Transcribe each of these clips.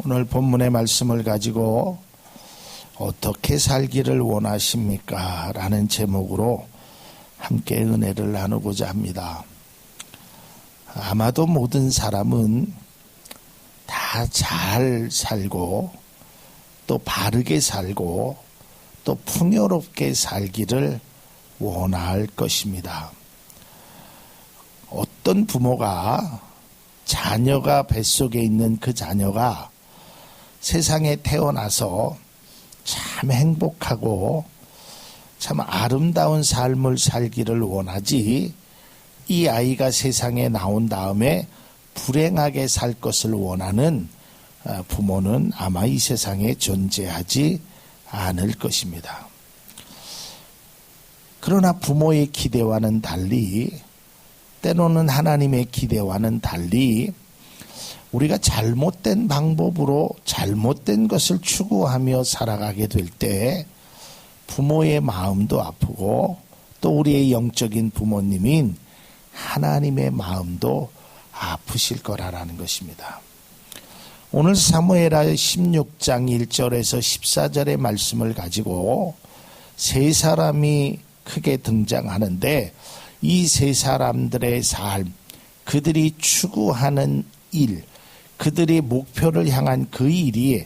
오늘 본문의 말씀을 가지고 어떻게 살기를 원하십니까? 라는 제목으로 함께 은혜를 나누고자 합니다. 아마도 모든 사람은 다 잘 살고 또 바르게 살고 또 풍요롭게 살기를 원할 것입니다. 어떤 부모가 자녀가 뱃속에 있는 그 자녀가 세상에 태어나서 참 행복하고 참 아름다운 삶을 살기를 원하지, 이 아이가 세상에 나온 다음에 불행하게 살 것을 원하는 부모는 아마 이 세상에 존재하지 않을 것입니다. 그러나 부모의 기대와는 달리, 때로는 하나님의 기대와는 달리 우리가 잘못된 방법으로 잘못된 것을 추구하며 살아가게 될 때 부모의 마음도 아프고 또 우리의 영적인 부모님인 하나님의 마음도 아프실 거라는 것입니다. 오늘 사무엘하 16장 1절에서 14절의 말씀을 가지고 세 사람이 크게 등장하는데, 이 세 사람들의 삶, 그들이 추구하는 일, 그들이 목표를 향한 그 일이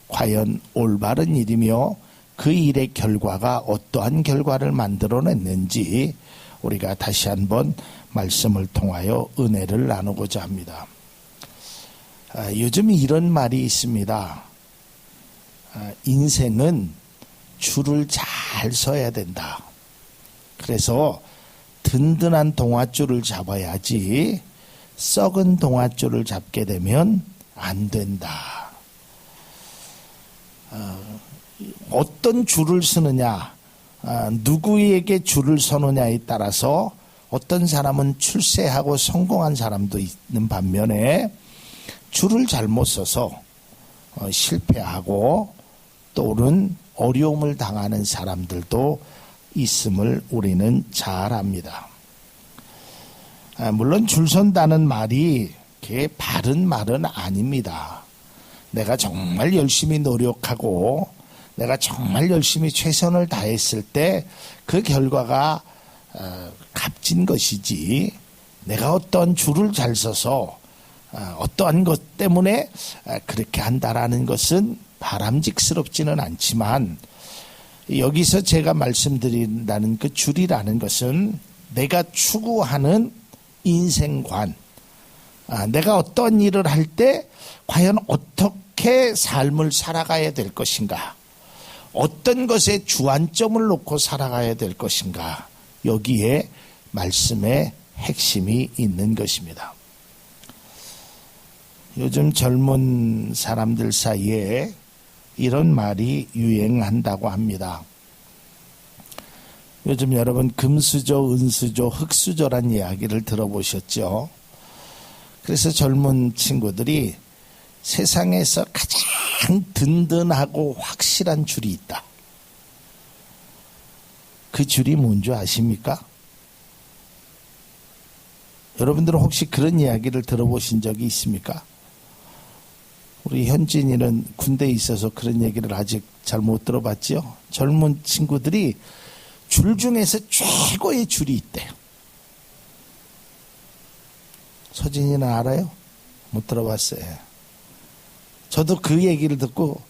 과연 올바른 일이며 그 일의 결과가 어떠한 결과를 만들어냈는지 우리가 다시 한번 말씀을 통하여 은혜를 나누고자 합니다. 요즘 이런 말이 있습니다. 인생은 줄을 잘 서야 된다. 그래서 든든한 동아줄을 잡아야지 썩은 동아줄을 잡게 되면 안 된다. 어떤 줄을 서느냐, 누구에게 줄을 서느냐에 따라서 어떤 사람은 출세하고 성공한 사람도 있는 반면에 줄을 잘못 서서 실패하고 또는 어려움을 당하는 사람들도 있음을 우리는 잘 압니다. 물론 줄 선다는 말이 그게 바른 말은 아닙니다. 내가 정말 열심히 노력하고 내가 정말 열심히 최선을 다했을 때 그 결과가 값진 것이지, 내가 어떤 줄을 잘 서서 어떠한 것 때문에 그렇게 한다라는 것은 바람직스럽지는 않지만, 여기서 제가 말씀드린다는 그 줄이라는 것은 내가 추구하는 인생관, 내가 어떤 일을 할 때 과연 어떻게 삶을 살아가야 될 것인가, 어떤 것에 주안점을 놓고 살아가야 될 것인가, 여기에 말씀의 핵심이 있는 것입니다. 요즘 젊은 사람들 사이에 이런 말이 유행한다고 합니다. 요즘 여러분 금수저, 은수저, 흙수저란 이야기를 들어보셨죠? 그래서 젊은 친구들이 세상에서 가장 든든하고 확실한 줄이 있다. 그 줄이 뭔지 아십니까? 여러분들은 혹시 그런 이야기를 들어보신 적이 있습니까? 우리 현진이는 군대에 있어서 그런 얘기를 아직 잘 못 들어봤죠? 젊은 친구들이 줄 중에서 최고의 줄이 있대요. 서진이는 알아요? 못 들어봤어요. 저도 그 얘기를 듣고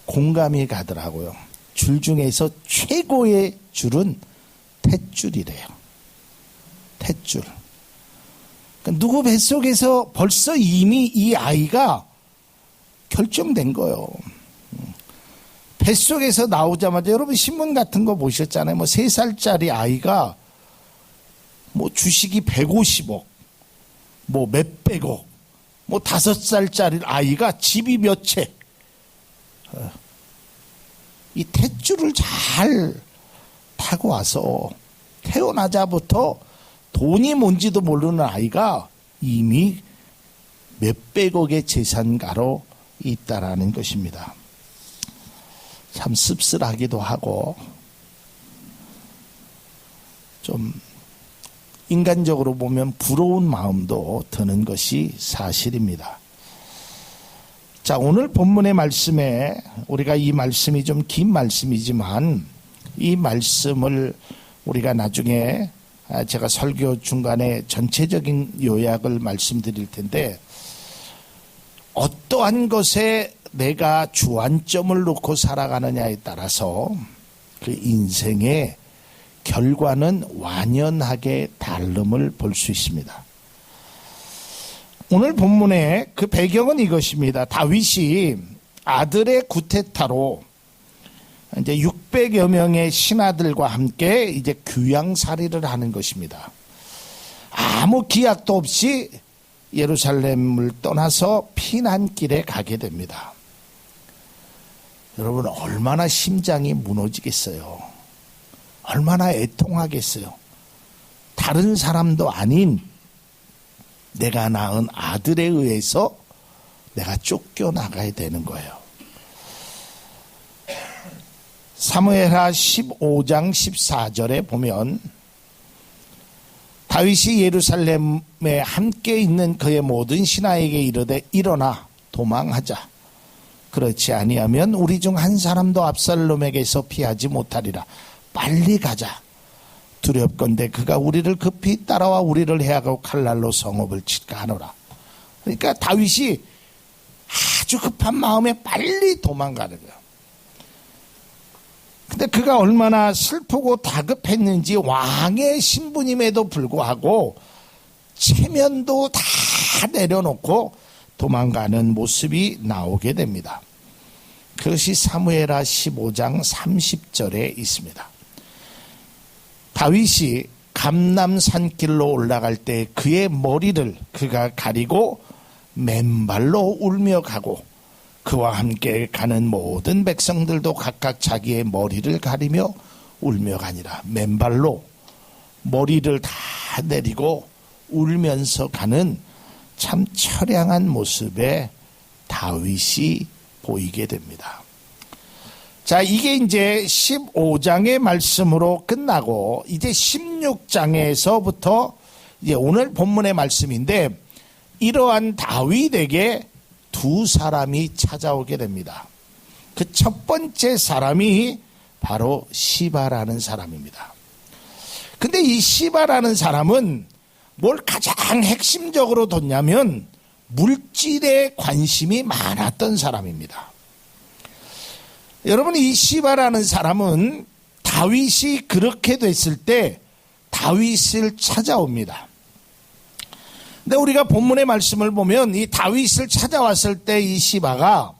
공감이 가더라고요. 줄 중에서 최고의 줄은 탯줄이래요. 탯줄. 그러니까 누구 뱃속에서 벌써 이미 이 아이가 결정된 거예요. 뱃속에서 나오자마자, 여러분 신문 같은 거 보셨잖아요. 뭐 3살짜리 아이가 뭐 주식이 150억, 뭐 몇백억, 뭐 5살짜리 아이가 집이 몇 채. 이 탯줄을 잘 타고 와서 태어나자부터 돈이 뭔지도 모르는 아이가 이미 몇백억의 재산가로 있다라는 것입니다. 참 씁쓸하기도 하고 좀 인간적으로 보면 부러운 마음도 드는 것이 사실입니다. 자, 오늘 본문의 말씀에 우리가 이 말씀이 좀 긴 말씀이지만 이 말씀을 우리가 나중에 제가 설교 중간에 전체적인 요약을 말씀드릴 텐데, 어떠한 것에 내가 주안점을 놓고 살아가느냐에 따라서 그 인생의 결과는 완연하게 다름을 볼 수 있습니다. 오늘 본문의 그 배경은 이것입니다. 다윗이 아들의 구테타로 이제 600여 명의 신하들과 함께 이제 귀양살이를 하는 것입니다. 아무 기약도 없이 예루살렘을 떠나서 피난길에 가게 됩니다. 여러분, 얼마나 심장이 무너지겠어요. 얼마나 애통하겠어요. 다른 사람도 아닌 내가 낳은 아들에 의해서 내가 쫓겨나가야 되는 거예요. 사무엘하 15장 14절에 보면 다윗이 예루살렘에 함께 있는 그의 모든 신하에게 이르되 일어나 도망하자. 그렇지 아니하면 우리 중 한 사람도 압살롬에게서 피하지 못하리라. 빨리 가자. 두렵건대 그가 우리를 급히 따라와 우리를 해하고 칼날로 성읍을 칠까 하노라. 그러니까 다윗이 아주 급한 마음에 빨리 도망가는 거예요. 근데 그가 얼마나 슬프고 다급했는지 왕의 신분임에도 불구하고 체면도 다 내려놓고 도망가는 모습이 나오게 됩니다. 그것이 사무엘하 15장 30절에 있습니다. 다윗이 감람산길로 올라갈 때 그의 머리를 그가 가리고 맨발로 울며 가고 그와 함께 가는 모든 백성들도 각각 자기의 머리를 가리며 울며 가니라. 맨발로 머리를 다 내리고 울면서 가는 참 처량한 모습의 다윗이 보이게 됩니다. 자, 이게 이제 15장의 말씀으로 끝나고 이제 16장에서부터 이제 오늘 본문의 말씀인데, 이러한 다윗에게 두 사람이 찾아오게 됩니다. 그 첫 번째 사람이 바로 시바라는 사람입니다. 근데 이 시바라는 사람은 뭘 가장 핵심적으로 뒀냐면 물질에 관심이 많았던 사람입니다. 여러분, 이 시바라는 사람은 다윗이 그렇게 됐을 때 다윗을 찾아옵니다. 근데 우리가 본문의 말씀을 보면 이 다윗을 찾아왔을 때 이 시바가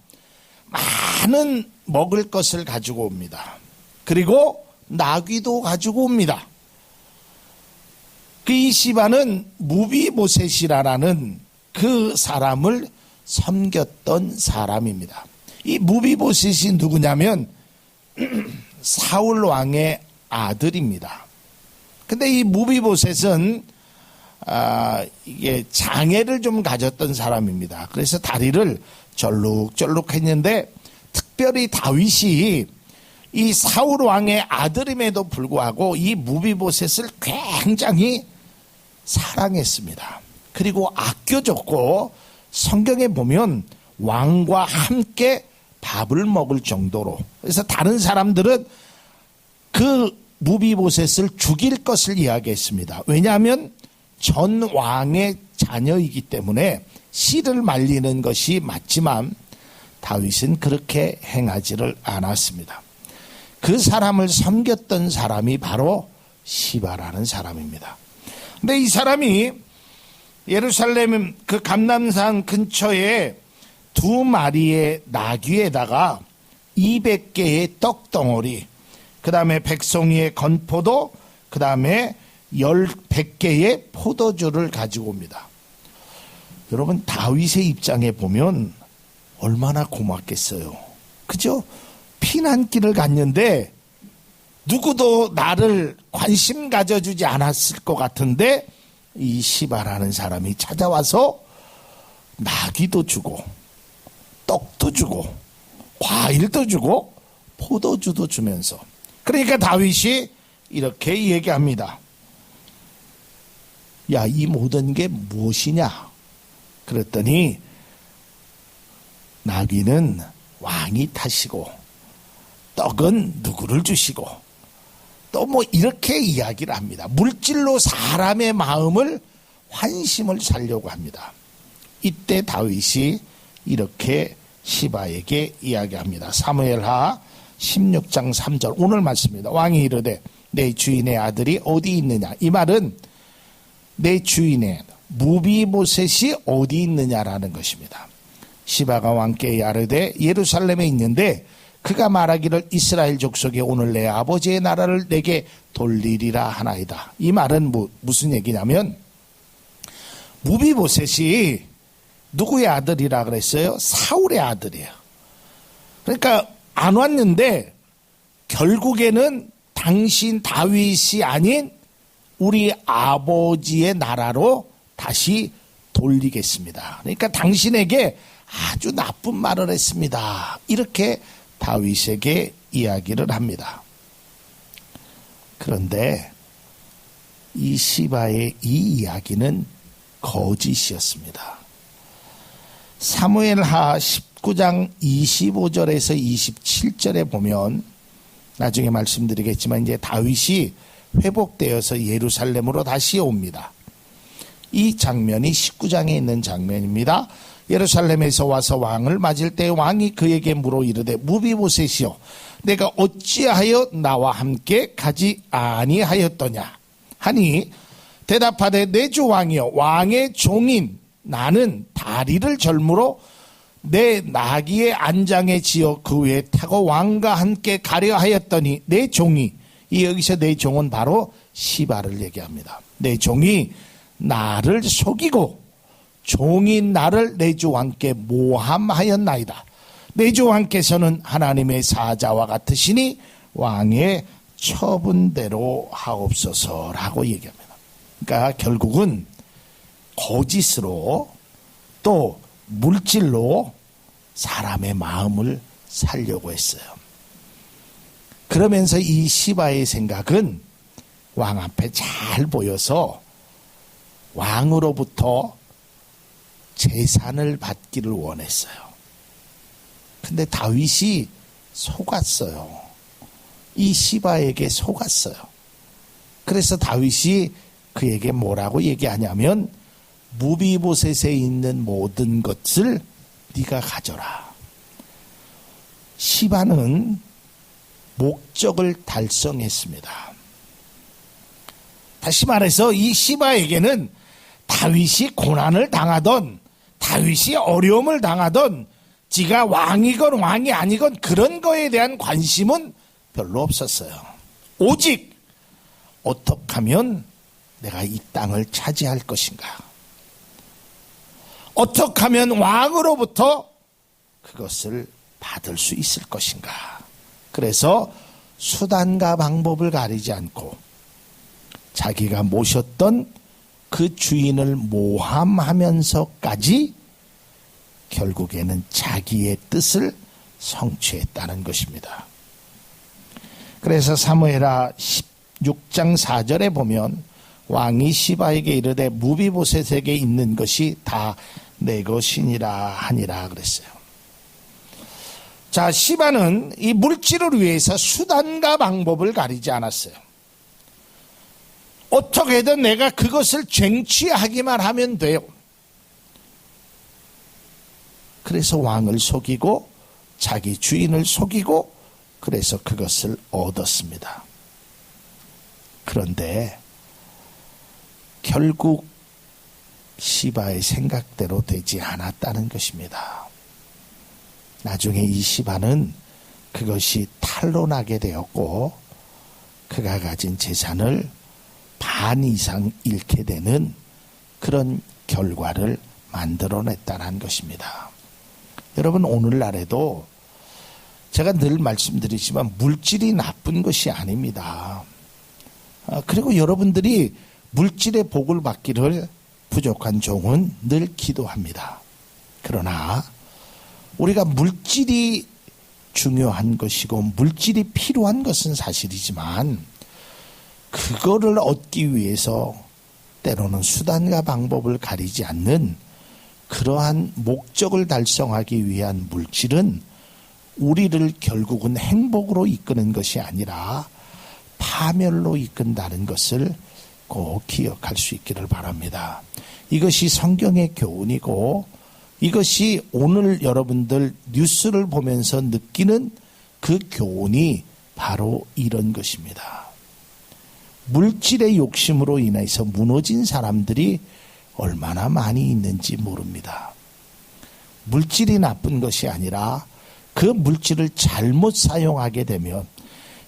많은 먹을 것을 가지고 옵니다. 그리고 나귀도 가지고 옵니다. 그 이 시바는 무비보셋이라는 그 사람을 섬겼던 사람입니다. 이 무비보셋이 누구냐면 사울 왕의 아들입니다. 근데 이 무비보셋은 이게 장애를 좀 가졌던 사람입니다. 그래서 다리를 절룩절룩했는데, 특별히 다윗이 이 사울 왕의 아들임에도 불구하고 이 무비보셋을 굉장히 사랑했습니다. 그리고 아껴줬고, 성경에 보면 왕과 함께 밥을 먹을 정도로. 그래서 다른 사람들은 그 무비보셋을 죽일 것을 이야기했습니다. 왜냐하면 전 왕의 자녀이기 때문에 씨를 말리는 것이 맞지만 다윗은 그렇게 행하지를 않았습니다. 그 사람을 섬겼던 사람이 바로 시바라는 사람입니다. 근데 이 사람이 예루살렘 그 감람산 근처에 두 마리의 나귀에다가 200개의 떡덩어리, 그 다음에 백송이의 건포도, 그 다음에 100개의 포도주를 가지고 옵니다. 여러분, 다윗의 입장에 보면 얼마나 고맙겠어요. 그죠? 피난길을 갔는데 누구도 나를 관심 가져주지 않았을 것 같은데 이 시바라는 사람이 찾아와서 나귀도 주고 떡도 주고 과일도 주고 포도주도 주면서, 그러니까 다윗이 이렇게 얘기합니다. 야, 이 모든 게 무엇이냐? 그랬더니 나귀는 왕이 타시고 떡은 누구를 주시고 또 뭐 이렇게 이야기를 합니다. 물질로 사람의 마음을 환심을 사려고 합니다. 이때 다윗이 이렇게 시바에게 이야기합니다. 사무엘하 16장 3절 오늘 말씀입니다. 왕이 이르되 내 주인의 아들이 어디 있느냐. 이 말은 내 주인의 무비보셋이 어디 있느냐라는 것입니다. 시바가 왕께 아뢰되 예루살렘에 있는데 그가 말하기를 이스라엘 족속이 오늘 내 아버지의 나라를 내게 돌리리라 하나이다. 이 말은 무슨 얘기냐면 무비보셋이 누구의 아들이라 그랬어요? 사울의 아들이에요. 그러니까 안 왔는데 결국에는 당신 다윗이 아닌 우리 아버지의 나라로 다시 돌리겠습니다. 그러니까 당신에게 아주 나쁜 말을 했습니다. 이렇게 다윗에게 이야기를 합니다. 그런데 이 시바의 이 이야기는 거짓이었습니다. 사무엘하 19장 25절에서 27절에 보면 나중에 말씀드리겠지만 이제 다윗이 회복되어서 예루살렘으로 다시 옵니다. 이 장면이 19장에 있는 장면입니다. 예루살렘에서 와서 왕을 맞을 때 왕이 그에게 물어 이르되 무비보셋이여 내가 어찌하여 나와 함께 가지 아니하였더냐 하니 대답하되 내 주 왕이여 왕의 종인 나는 다리를 절므로 내 나귀의 안장에 지어 그 위에 타고 왕과 함께 가려 하였더니 내 종이 이 여기서 내 종은 바로 시바를 얘기합니다. 내 종이 나를 속이고 종인 나를 내 주 왕께 모함하였나이다. 내 주 왕께서는 하나님의 사자와 같으시니 왕의 처분대로 하옵소서라고 얘기합니다. 그러니까 결국은 거짓으로 또 물질로 사람의 마음을 살려고 했어요. 그러면서 이 시바의 생각은 왕 앞에 잘 보여서 왕으로부터 재산을 받기를 원했어요. 근데 다윗이 속았어요. 이 시바에게 속았어요. 그래서 다윗이 그에게 뭐라고 얘기하냐면 무비보셋에 있는 모든 것을 네가 가져라. 시바는 목적을 달성했습니다. 다시 말해서 이 시바에게는 다윗이 고난을 당하던 다윗이 어려움을 당하던 지가 왕이건 왕이 아니건 그런 거에 대한 관심은 별로 없었어요. 오직 어떻게 하면 내가 이 땅을 차지할 것인가, 어떻게 하면 왕으로부터 그것을 받을 수 있을 것인가. 그래서 수단과 방법을 가리지 않고 자기가 모셨던 그 주인을 모함하면서까지 결국에는 자기의 뜻을 성취했다는 것입니다. 그래서 사무엘하 16장 4절에 보면 왕이 시바에게 이르되 무비보셋에게 있는 것이 다 내 것이니라 하니라 그랬어요. 자, 시바는 이 물질을 위해서 수단과 방법을 가리지 않았어요. 어떻게든 내가 그것을 쟁취하기만 하면 돼요. 그래서 왕을 속이고 자기 주인을 속이고 그래서 그것을 얻었습니다. 그런데 결국 시바의 생각대로 되지 않았다는 것입니다. 나중에 이 시바는 그것이 탄로나게 되었고 그가 가진 재산을 반 이상 잃게 되는 그런 결과를 만들어냈다는 것입니다. 여러분, 오늘날에도 제가 늘 말씀드리지만 물질이 나쁜 것이 아닙니다. 그리고 여러분들이 물질의 복을 받기를 부족한 종은 늘 기도합니다. 그러나 우리가 물질이 중요한 것이고 물질이 필요한 것은 사실이지만 그거를 얻기 위해서 때로는 수단과 방법을 가리지 않는 그러한 목적을 달성하기 위한 물질은 우리를 결국은 행복으로 이끄는 것이 아니라 파멸로 이끈다는 것을 꼭 기억할 수 있기를 바랍니다. 이것이 성경의 교훈이고 이것이 오늘 여러분들 뉴스를 보면서 느끼는 그 교훈이 바로 이런 것입니다. 물질의 욕심으로 인해서 무너진 사람들이 얼마나 많이 있는지 모릅니다. 물질이 나쁜 것이 아니라 그 물질을 잘못 사용하게 되면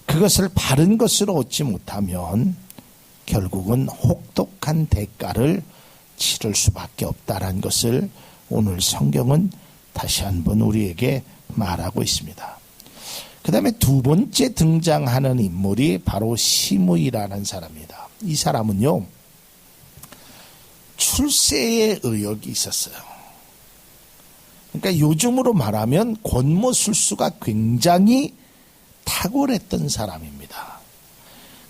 그것을 바른 것으로 얻지 못하면 결국은 혹독한 대가를 치를 수밖에 없다는 것을 오늘 성경은 다시 한번 우리에게 말하고 있습니다. 그 다음에 두 번째 등장하는 인물이 바로 시므이라는 사람입니다. 이 사람은요, 출세의 의욕이 있었어요. 그러니까 요즘으로 말하면 권모술수가 굉장히 탁월했던 사람입니다.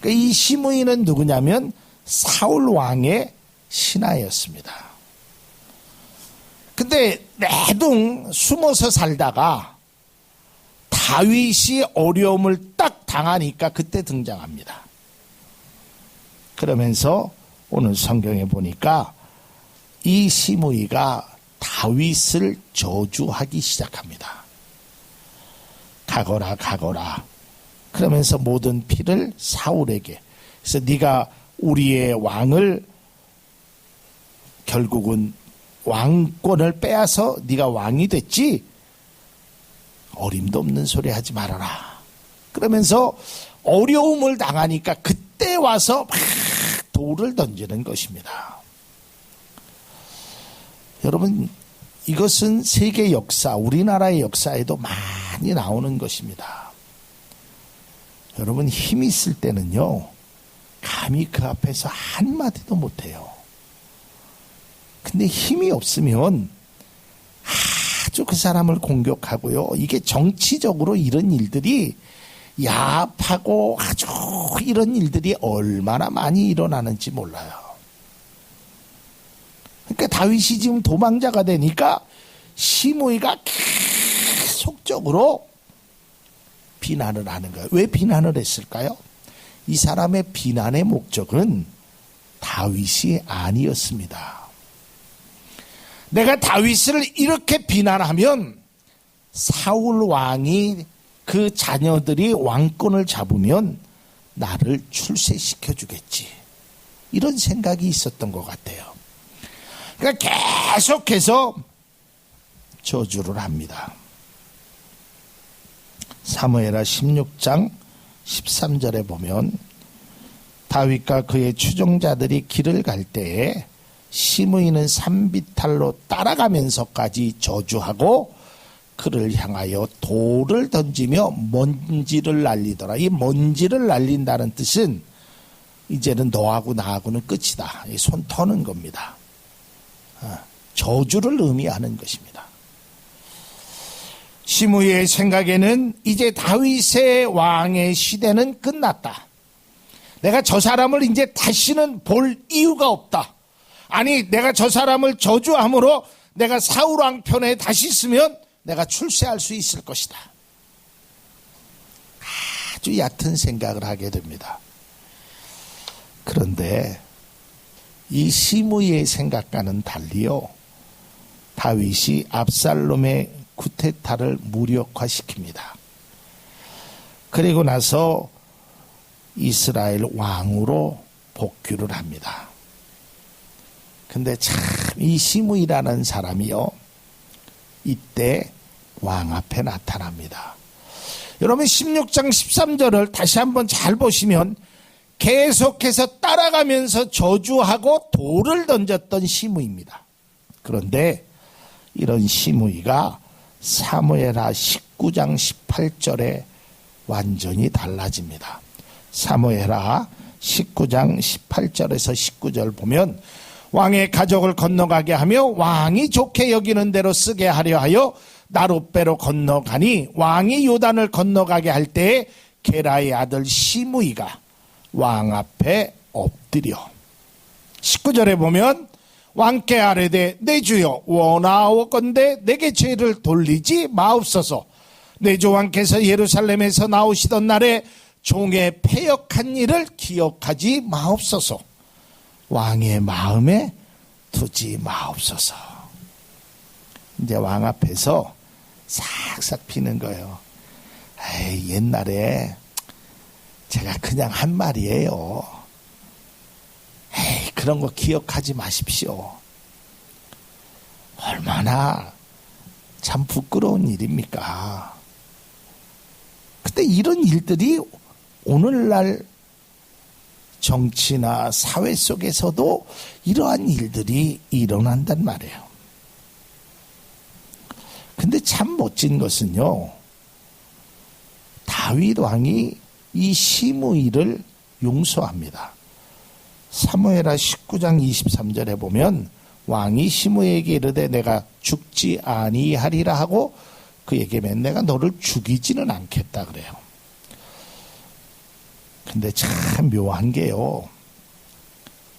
그러니까 이 시므이는 누구냐면 사울 왕의 신하였습니다. 근데 내동 숨어서 살다가 다윗이 어려움을 딱 당하니까 그때 등장합니다. 그러면서 오늘 성경에 보니까 이 시므이가 다윗을 저주하기 시작합니다. 가거라 가거라. 그러면서 모든 피를 사울에게. 그래서 네가 우리의 왕을 결국은 왕권을 빼앗아 네가 왕이 됐지. 어림도 없는 소리 하지 말아라. 그러면서 어려움을 당하니까 그때 와서 막 돌을 던지는 것입니다. 여러분, 이것은 세계 역사, 우리나라의 역사에도 많이 나오는 것입니다. 여러분, 힘이 있을 때는요, 감히 그 앞에서 한마디도 못해요. 근데 힘이 없으면 아주 그 사람을 공격하고요. 이게 정치적으로 이런 일들이 야합하고 아주 이런 일들이 얼마나 많이 일어나는지 몰라요. 그러니까 다윗이 지금 도망자가 되니까 시므이가 계속적으로 비난을 하는 거예요. 왜 비난을 했을까요? 이 사람의 비난의 목적은 다윗이 아니었습니다. 내가 다윗을 이렇게 비난하면 사울 왕이 그 자녀들이 왕권을 잡으면 나를 출세시켜 주겠지. 이런 생각이 있었던 것 같아요. 그러니까 계속해서 저주를 합니다. 사무엘하 16장 13절에 보면 다윗과 그의 추종자들이 길을 갈 때에 시므이는 산비탈로 따라가면서까지 저주하고 그를 향하여 돌을 던지며 먼지를 날리더라. 이 먼지를 날린다는 뜻은 이제는 너하고 나하고는 끝이다. 손 터는 겁니다. 저주를 의미하는 것입니다. 시므이의 생각에는 이제 다윗의 왕의 시대는 끝났다. 내가 저 사람을 이제 다시는 볼 이유가 없다. 아니, 내가 저 사람을 저주함으로 내가 사울 왕 편에 다시 있으면 내가 출세할 수 있을 것이다. 아주 얕은 생각을 하게 됩니다. 그런데 이 시므이의 생각과는 달리요, 다윗이 압살롬의 쿠데타를 무력화시킵니다. 그리고 나서 이스라엘 왕으로 복귀를 합니다. 근데 참 이 시므이라는 사람이요, 이때 왕 앞에 나타납니다. 여러분 16장 13절을 다시 한번 잘 보시면 계속해서 따라가면서 저주하고 돌을 던졌던 시므이입니다. 그런데 이런 시므이가 사무엘하 19장 18절에 완전히 달라집니다. 사무엘하 19장 18절에서 19절 보면 왕의 가족을 건너가게 하며 왕이 좋게 여기는 대로 쓰게 하려 하여 나룻배로 건너가니 왕이 요단을 건너가게 할 때에 게라의 아들 시므이가 왕 앞에 엎드려. 19절에 보면 왕께 아뢰되 내 주여 원하옵건대 내게 죄를 돌리지 마옵소서. 내 주 왕께서 예루살렘에서 나오시던 날에 종의 패역한 일을 기억하지 마옵소서. 왕의 마음에 두지 마옵소서. 이제 왕 앞에서 싹싹 피는 거예요. 에이, 옛날에 제가 그냥 한 말이에요. 에이, 그런 거 기억하지 마십시오. 얼마나 참 부끄러운 일입니까? 근데 이런 일들이 오늘날 정치나 사회 속에서도 이러한 일들이 일어난단 말이에요. 근데 참 멋진 것은요, 다윗 왕이 이 시므이를 용서합니다. 사무엘하 19장 23절에 보면 왕이 시므이에게 이르되 내가 죽지 아니하리라 하고 그에게 내가 너를 죽이지는 않겠다 그래요. 근데 참 묘한 게요,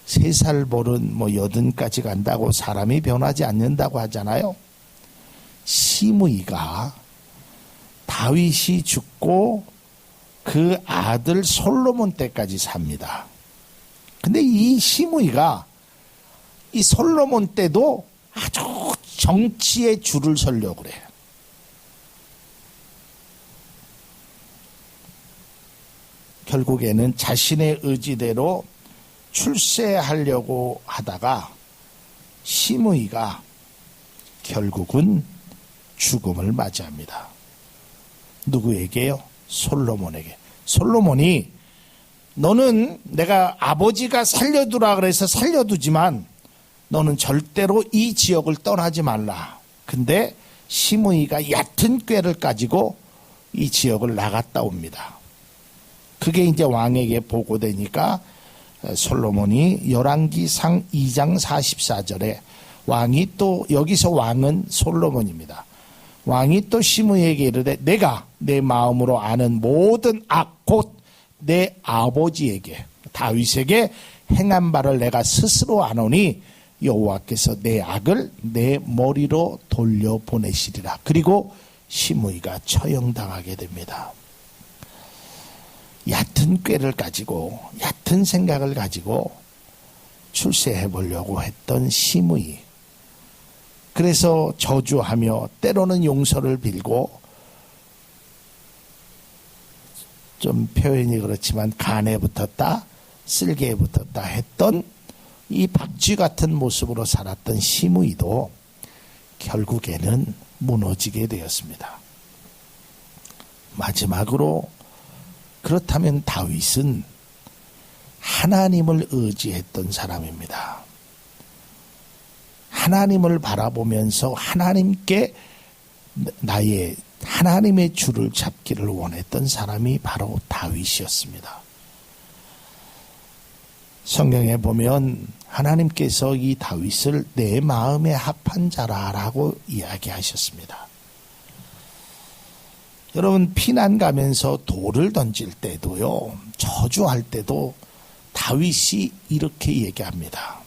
3살 버른 80까지 간다고 사람이 변하지 않는다고 하잖아요. 시므이가 다윗이 죽고 그 아들 솔로몬 때까지 삽니다. 근데 이 시므이가 이 솔로몬 때도 아주 정치에 줄을 서려고 그래요. 결국에는 자신의 의지대로 출세하려고 하다가 시므이가 결국은 죽음을 맞이합니다. 누구에게요? 솔로몬에게. 솔로몬이 너는 내가 아버지가 살려두라 그래서 살려두지만 너는 절대로 이 지역을 떠나지 말라. 근데 시므이가 얕은 꾀를 가지고 이 지역을 나갔다 옵니다. 그게 이제 왕에게 보고되니까 솔로몬이 열왕기상 2장 44절에 왕이 또, 여기서 왕은 솔로몬입니다. 왕이 또 시므이에게 이르되 내가 내 마음으로 아는 모든 악 곧 내 아버지에게 다윗에게 행한 바를 내가 스스로 아노니 여호와께서 내 악을 내 머리로 돌려보내시리라. 그리고 시므이가 처형당하게 됩니다. 얕은 꾀를 가지고, 얕은 생각을 가지고 출세해 보려고 했던 시므이. 그래서 저주하며 때로는 용서를 빌고, 좀 표현이 그렇지만 간에 붙었다, 쓸개에 붙었다 했던 이 박쥐 같은 모습으로 살았던 시므이도 결국에는 무너지게 되었습니다. 마지막으로, 그렇다면 다윗은 하나님을 의지했던 사람입니다. 하나님을 바라보면서 하나님께 나의 하나님의 줄을 잡기를 원했던 사람이 바로 다윗이었습니다. 성경에 보면 하나님께서 이 다윗을 내 마음에 합한 자라라고 이야기하셨습니다. 여러분, 피난 가면서 돌을 던질 때도요, 저주할 때도 다윗이 이렇게 얘기합니다.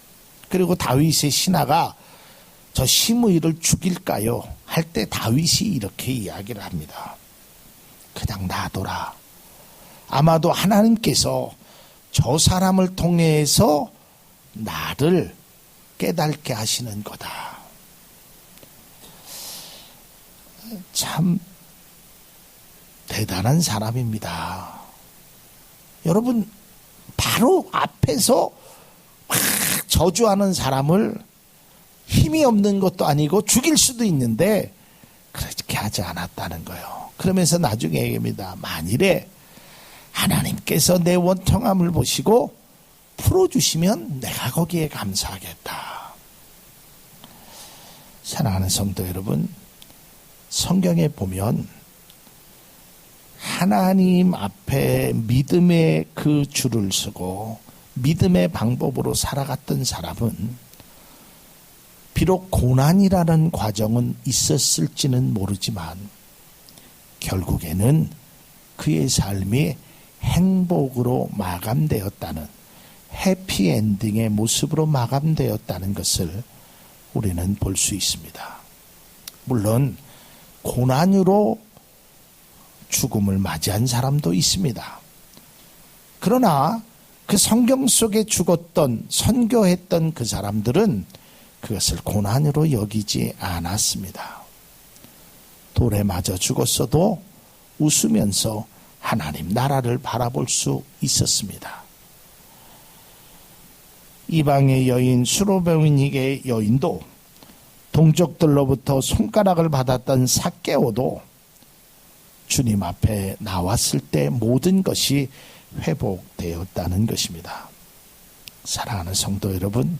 그리고 다윗의 신하가 저 시므이를 죽일까요? 할 때 다윗이 이렇게 이야기를 합니다. 그냥 놔둬라. 아마도 하나님께서 저 사람을 통해서 나를 깨닫게 하시는 거다. 참 대단한 사람입니다. 여러분, 바로 앞에서 막 저주하는 사람을 힘이 없는 것도 아니고 죽일 수도 있는데 그렇게 하지 않았다는 거예요. 그러면서 나중에 얘기합니다. 만일에 하나님께서 내 원통함을 보시고 풀어주시면 내가 거기에 감사하겠다. 사랑하는 성도 여러분, 성경에 보면 하나님 앞에 믿음의 그 줄을 서고 믿음의 방법으로 살아갔던 사람은 비록 고난이라는 과정은 있었을지는 모르지만 결국에는 그의 삶이 행복으로 마감되었다는, 해피엔딩의 모습으로 마감되었다는 것을 우리는 볼 수 있습니다. 물론 고난으로 죽음을 맞이한 사람도 있습니다. 그러나 그 성경 속에 죽었던, 선교했던 그 사람들은 그것을 고난으로 여기지 않았습니다. 돌에 맞아 죽었어도 웃으면서 하나님 나라를 바라볼 수 있었습니다. 이방의 여인 수로베니게 여인도, 동족들로부터 손가락을 받았던 삭개오도 주님 앞에 나왔을 때 모든 것이 회복되었다는 것입니다. 사랑하는 성도 여러분,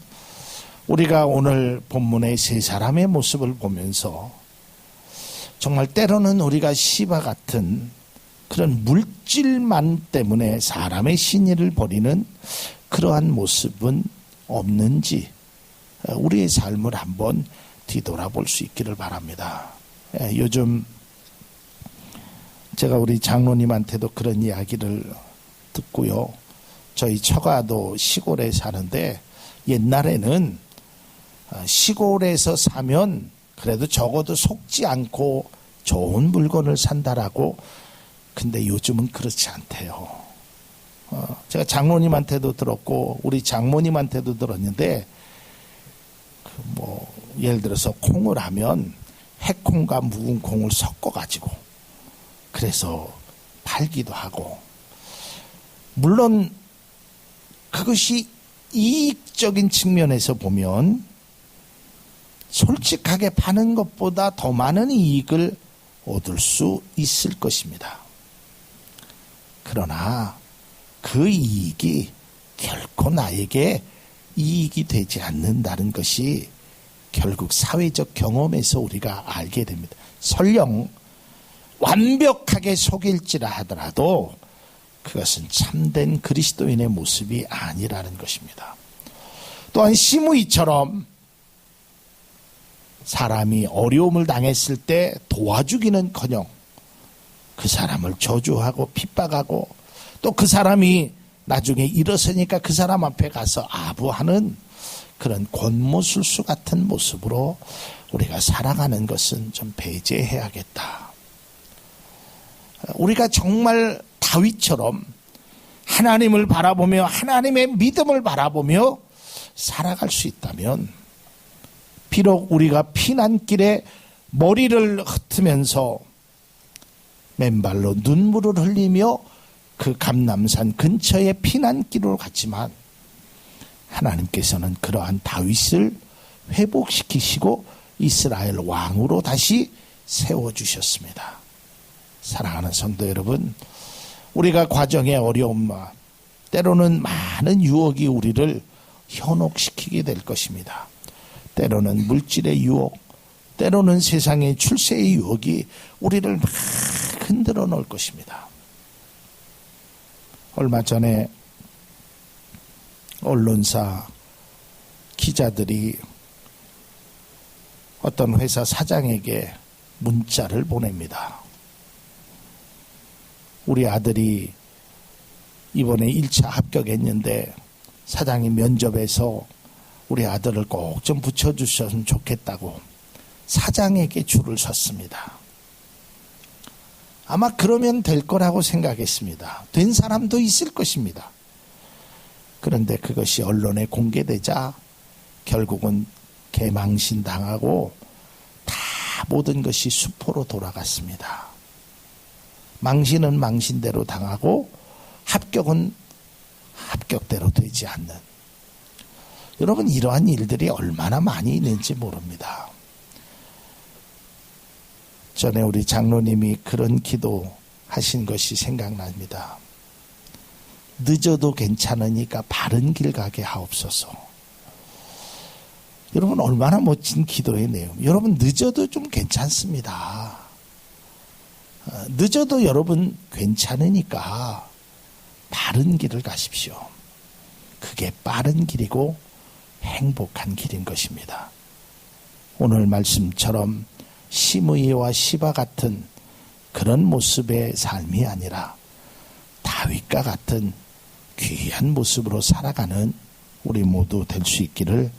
우리가 오늘 본문의 세 사람의 모습을 보면서 정말 때로는 우리가 시바 같은 그런 물질만 때문에 사람의 신의를 버리는 그러한 모습은 없는지 우리의 삶을 한번 뒤돌아볼 수 있기를 바랍니다. 요즘 제가 우리 장로님한테도 그런 이야기를 듣고요. 저희 처가도 시골에 사는데 옛날에는 시골에서 사면 그래도 적어도 속지 않고 좋은 물건을 산다라고. 근데 요즘은 그렇지 않대요. 제가 장로님한테도 들었고 우리 장모님한테도 들었는데 예를 들어서 콩을 하면 해콩과 묵은 콩을 섞어가지고 그래서 팔기도 하고, 물론 그것이 이익적인 측면에서 보면 솔직하게 파는 것보다 더 많은 이익을 얻을 수 있을 것입니다. 그러나 그 이익이 결코 나에게 이익이 되지 않는다는 것이 결국 사회적 경험에서 우리가 알게 됩니다. 설령 완벽하게 속일지라 하더라도 그것은 참된 그리스도인의 모습이 아니라는 것입니다. 또한 시므이처럼 사람이 어려움을 당했을 때 도와주기는커녕 그 사람을 저주하고 핍박하고, 또 그 사람이 나중에 일어서니까 그 사람 앞에 가서 아부하는 그런 권모술수 같은 모습으로 우리가 살아가는 것은 좀 배제해야겠다. 우리가 정말 다윗처럼 하나님을 바라보며 하나님의 믿음을 바라보며 살아갈 수 있다면, 비록 우리가 피난길에 머리를 흩으면서 맨발로 눈물을 흘리며 그 감람산 근처의 피난길로 갔지만 하나님께서는 그러한 다윗을 회복시키시고 이스라엘 왕으로 다시 세워주셨습니다. 사랑하는 성도 여러분, 우리가 과정의 어려움과 때로는 많은 유혹이 우리를 현혹시키게 될 것입니다. 때로는 물질의 유혹, 때로는 세상의 출세의 유혹이 우리를 막 흔들어 놓을 것입니다. 얼마 전에 언론사 기자들이 어떤 회사 사장에게 문자를 보냅니다. 우리 아들이 이번에 1차 합격했는데 사장이 면접에서 우리 아들을 꼭 좀 붙여주셨으면 좋겠다고 사장에게 줄을 섰습니다. 아마 그러면 될 거라고 생각했습니다. 된 사람도 있을 것입니다. 그런데 그것이 언론에 공개되자 결국은 개망신당하고 다 모든 것이 수포로 돌아갔습니다. 망신은 망신대로 당하고 합격은 합격대로 되지 않는, 여러분 이러한 일들이 얼마나 많이 있는지 모릅니다. 전에 우리 장로님이 그런 기도 하신 것이 생각납니다. 늦어도 괜찮으니까 바른 길 가게 하옵소서. 여러분 얼마나 멋진 기도의 내용. 여러분 늦어도 좀 괜찮습니다. 늦어도 여러분 괜찮으니까 바른 길을 가십시오. 그게 빠른 길이고 행복한 길인 것입니다. 오늘 말씀처럼 시므이와 시바 같은 그런 모습의 삶이 아니라 다윗과 같은 귀한 모습으로 살아가는 우리 모두 될 수 있기를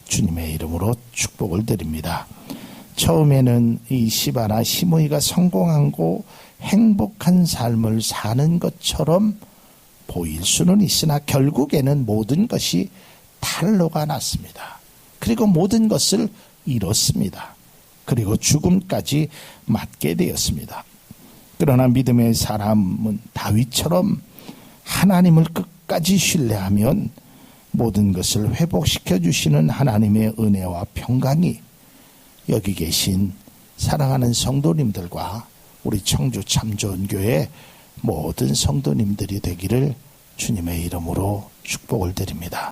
주님의 이름으로 축복을 드립니다. 처음에는 이 시바나 시므이가 성공하고 행복한 삶을 사는 것처럼 보일 수는 있으나 결국에는 모든 것이 탄로가 났습니다. 그리고 모든 것을 잃었습니다. 그리고 죽음까지 맞게 되었습니다. 그러나 믿음의 사람은 다윗처럼 하나님을 끝까지 신뢰하면 모든 것을 회복시켜 주시는 하나님의 은혜와 평강이 여기 계신 사랑하는 성도님들과 우리 청주 참좋은교회 모든 성도님들이 되기를 주님의 이름으로 축복을 드립니다.